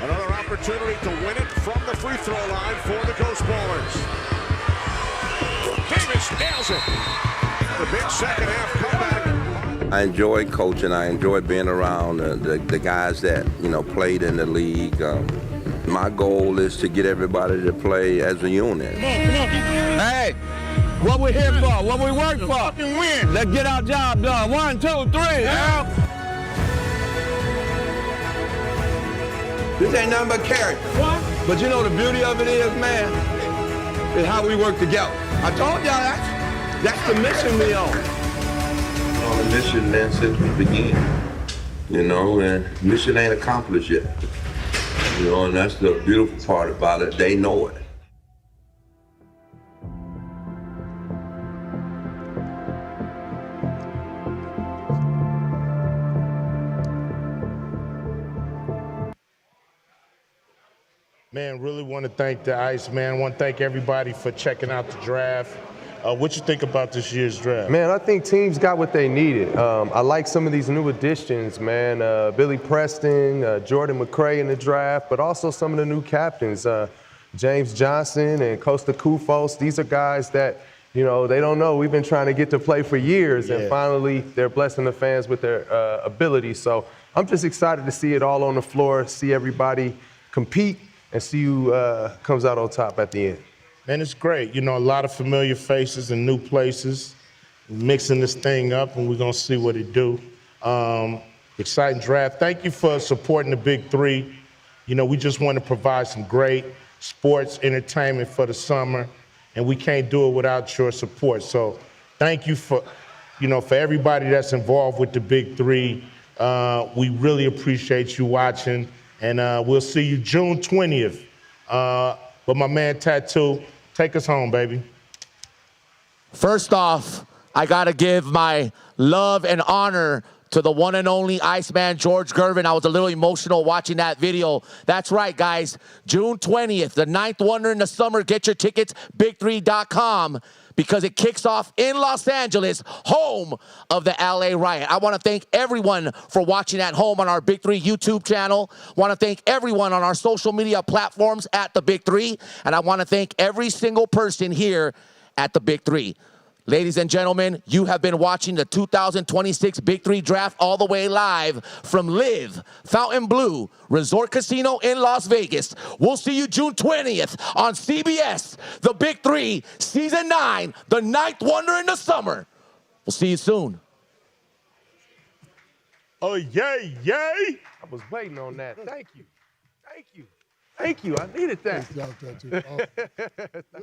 Another opportunity to win it from the free throw line for the Ghost Ballers. Davis nails it. The big second half comeback. I enjoy coaching. I enjoy being around the guys that, played in the league. My goal is to get everybody to play as a unit. Hey! What we here for? What we work for? Win. Let's get our job done. 1, 2, 3. Yeah. This ain't nothing but character. What? But you know the beauty of it is, man, is how we work together. I told y'all that's the mission we on. On the mission, man, since we began. And mission ain't accomplished yet. And that's the beautiful part about it. They know it. Man, really want to thank the Ice, man. I want to thank everybody for checking out the draft. What you think about this year's draft? Man, I think teams got what they needed. I like some of these new additions, man. Billy Preston, Jordan McRae in the draft, but also some of the new captains, James Johnson and Costa Koufos. These are guys that, they don't know. We've been trying to get to play for years, and finally they're blessing the fans with their ability. So I'm just excited to see it all on the floor, see everybody compete, and see who comes out on top at the end. Man, it's great. A lot of familiar faces and new places, mixing this thing up, and we're going to see what it do. Exciting draft. Thank you for supporting the Big Three. We just want to provide some great sports entertainment for the summer, and we can't do it without your support. So thank you for everybody that's involved with the Big Three. We really appreciate you watching, and we'll see you June 20th. But my man Tattoo, take us home, baby. First off, I got to give my love and honor to the one and only Iceman George Gervin. I was a little emotional watching that video. That's right, guys. June 20th, the 9th Wonder in the Summer. Get your tickets, big3.com, because it kicks off in Los Angeles, home of the LA Riot. I want to thank everyone for watching at home on our Big 3 YouTube channel. Want to thank everyone on our social media platforms at the Big 3. And I want to thank every single person here at the Big 3. Ladies and gentlemen, you have been watching the 2026 Big 3 Draft all the way live from Live Fontainebleau Resort Casino in Las Vegas. We'll see you June 20th on CBS, the Big 3, Season 9, the 9th Wonder in the Summer. We'll see you soon. Oh, yay, yay. I was waiting on that. Thank you. Thank you. Thank you. I needed that. Good job, Patrick. Oh.